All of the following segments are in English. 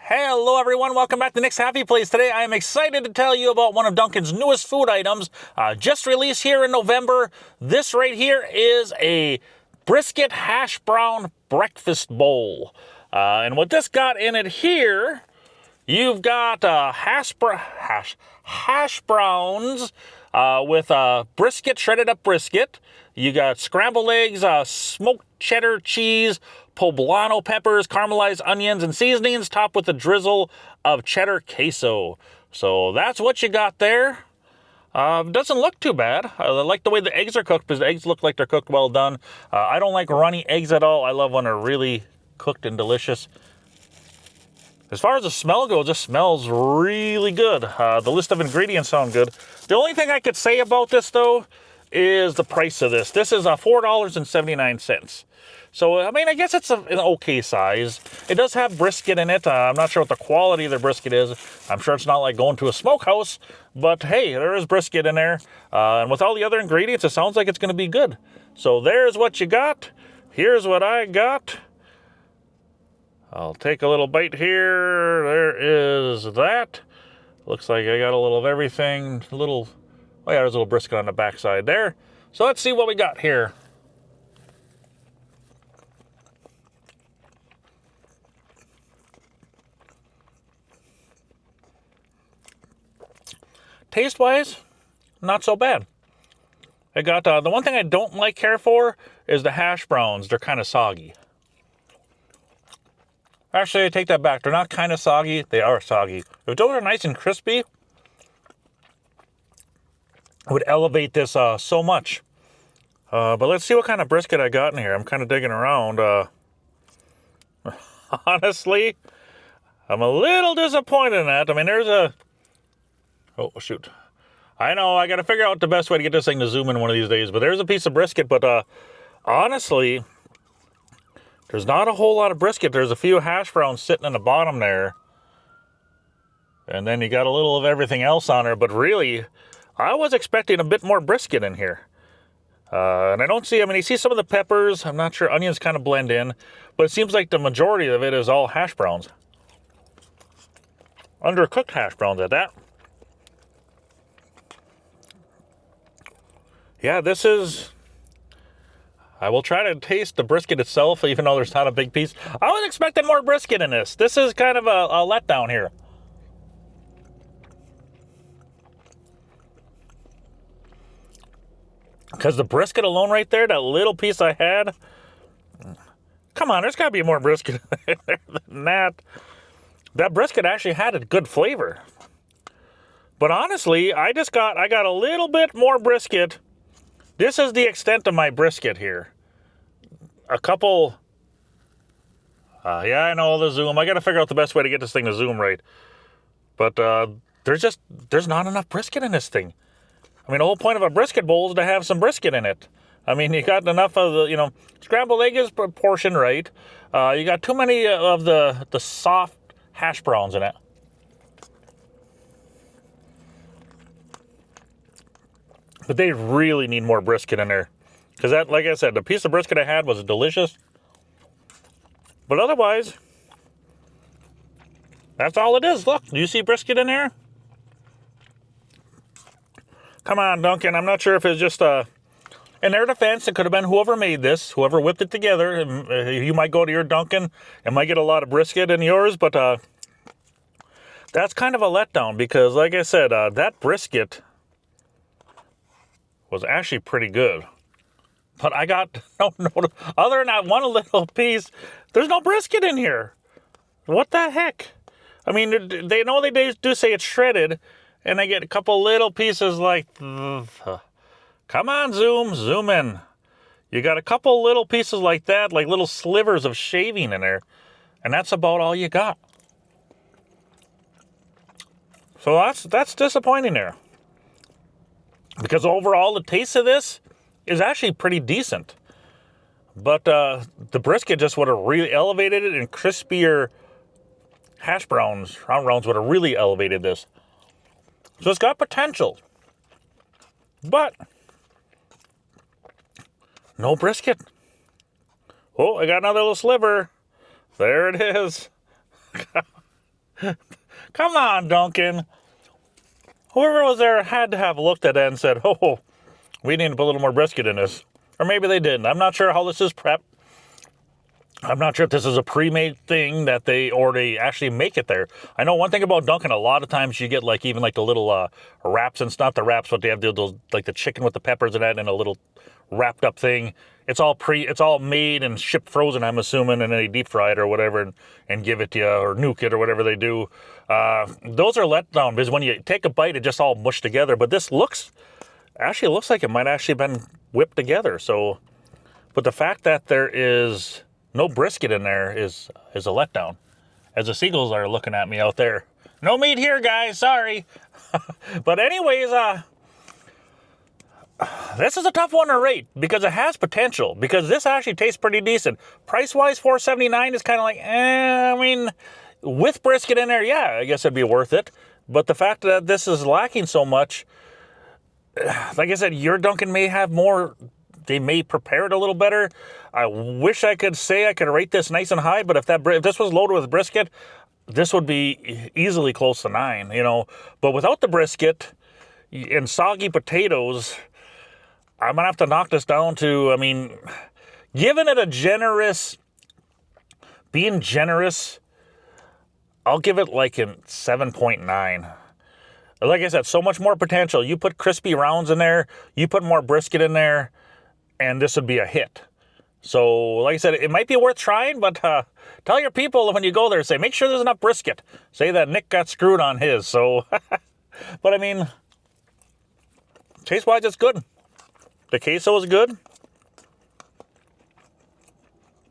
Hello everyone, welcome back to Nick's Happy Place. Today I am excited to tell you about one of Dunkin's newest food items, just released here in November. This right here is a brisket hash brown breakfast bowl. And what this got in it here, you've got hash browns with brisket, shredded up brisket. You got scrambled eggs, smoked cheddar cheese, poblano peppers, caramelized onions, and seasonings, topped with a drizzle of cheddar queso. So that's what you got there. Doesn't look too bad. I like the way the eggs are cooked because the eggs look like they're cooked well done. I don't like runny eggs at all. I love when they're really cooked and delicious. As far as the smell goes, this smells really good. The list of ingredients sound good. The only thing I could say about this, though, is the price of this. This is $4.79. So, I mean, I guess it's an okay size. It does have brisket in it. I'm not sure what the quality of the brisket is. I'm sure it's not like going to a smokehouse. But, hey, there is brisket in there. And with all the other ingredients, it sounds like it's going to be good. So, there's what you got. Here's what I got. I'll take a little bite here. There is that. Looks like I got a little of everything. Oh yeah, there's a little brisket on the backside there. So let's see what we got here. Taste-wise, not so bad. I got the one thing I don't care for is the hash browns. They're kind of soggy. Actually, I take that back. They're not kind of soggy. They are soggy. If those are nice and crispy, it would elevate this so much. But let's see what kind of brisket I got in here. I'm kind of digging around. Honestly, I'm a little disappointed in that. I mean, there's a... Oh, shoot. I know, I got to figure out the best way to get this thing to zoom in one of these days. But there's a piece of brisket. But honestly, there's not a whole lot of brisket. There's a few hash browns sitting in the bottom there. And then you got a little of everything else on there. But really, I was expecting a bit more brisket in here. And I don't see, I mean, you see some of the peppers. I'm not sure. Onions kind of blend in. But it seems like the majority of it is all hash browns. Undercooked hash browns at that. Yeah, this is... I will try to taste the brisket itself, even though there's not a big piece. I was expecting more brisket in this. This is kind of a letdown here. Because the brisket alone right there, that little piece I had... Come on, there's got to be more brisket in there than that. That brisket actually had a good flavor. But honestly, I got a little bit more brisket. This is the extent of my brisket here. A couple... yeah, I know the zoom. I got to figure out the best way to get this thing to zoom right. But there's not enough brisket in this thing. I mean, the whole point of a brisket bowl is to have some brisket in it. I mean, you got enough of the, scrambled egg is portioned right. You got too many of the soft hash browns in it. But they really need more brisket in there. Because that, like I said, the piece of brisket I had was delicious. But otherwise, that's all it is. Look, do you see brisket in here? Come on, Dunkin'. I'm not sure if it's just in their defense, it could have been whoever made this, whoever whipped it together. You might go to your Dunkin' and might get a lot of brisket in yours, but that's kind of a letdown because, like I said, that brisket was actually pretty good. But I got no, other than that one little piece, there's no brisket in here. What the heck? I mean, they know they do say it's shredded, and I get a couple little pieces like... Come on, zoom in. You got a couple little pieces like that, like little slivers of shaving in there, and that's about all you got. So that's disappointing there. Because overall, the taste of this is actually pretty decent. But the brisket just would have really elevated it, and crispier hash browns, round rounds would have really elevated this. So it's got potential. But no brisket. Oh, I got another little sliver. There it is. Come on, Dunkin. Whoever was there had to have looked at it and said, oh, we need to put a little more brisket in this. Or maybe they didn't. I'm not sure how this is prepped. I'm not sure if this is a pre-made thing that they actually make it there. I know one thing about Dunkin', a lot of times you get like even like the little wraps, and it's not the wraps, but they have those like the chicken with the peppers in it and a little wrapped up thing. It's all made and shipped frozen, I'm assuming, and then they deep fry it or whatever and give it to you or nuke it or whatever they do. Those are let down because when you take a bite, it just all mushed together. But this actually looks like it might actually have been whipped together. So, but the fact that there is no brisket in there is a letdown. As the seagulls are looking at me out there. No meat here, guys. Sorry. But anyways, this is a tough one to rate because it has potential. Because this actually tastes pretty decent. Price-wise, $4.79 is kind of like, I mean, with brisket in there, yeah, I guess it'd be worth it. But the fact that this is lacking so much, like I said, your Dunkin' may have more. They may prepare it a little better. I wish I could say I could rate this nice and high, but if this was loaded with brisket, this would be easily close to 9, you know. But without the brisket and soggy potatoes, I'm going to have to knock this down to, I mean, giving it being generous, I'll give it like a 7.9. Like I said, so much more potential. You put crispy rounds in there, you put more brisket in there, and this would be a hit. So, like I said, it might be worth trying, but tell your people when you go there, say, make sure there's enough brisket. Say that Nick got screwed on his. So, but I mean, taste-wise, it's good. The queso is good,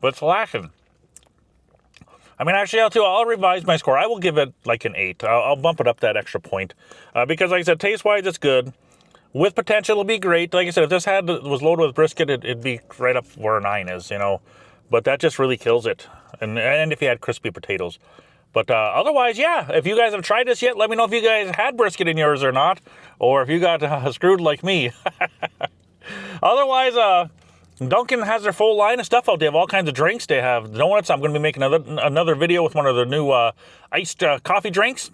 but it's lacking. I mean, actually, I'll revise my score. I will give it like an 8. I'll bump it up that extra point. Because, like I said, taste-wise, it's good. With potential, it'll be great. Like I said, if this was loaded with brisket, it'd be right up where a 9 is, you know. But that just really kills it. And if you had crispy potatoes. But otherwise, yeah, if you guys have tried this yet, let me know if you guys had brisket in yours or not. Or if you got screwed like me. Otherwise, Dunkin' has their full line of stuff out. They have all kinds of drinks. They have donuts. I'm going to be making another video with one of their new iced coffee drinks.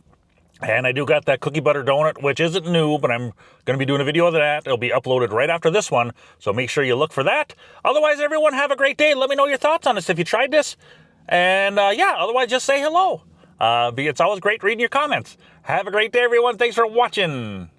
And I do got that cookie butter donut, which isn't new, but I'm going to be doing a video of that. It'll be uploaded right after this one, so make sure you look for that. Otherwise, everyone, have a great day. Let me know your thoughts on this if you tried this. And, yeah, otherwise, just say hello. It's always great reading your comments. Have a great day, everyone. Thanks for watching.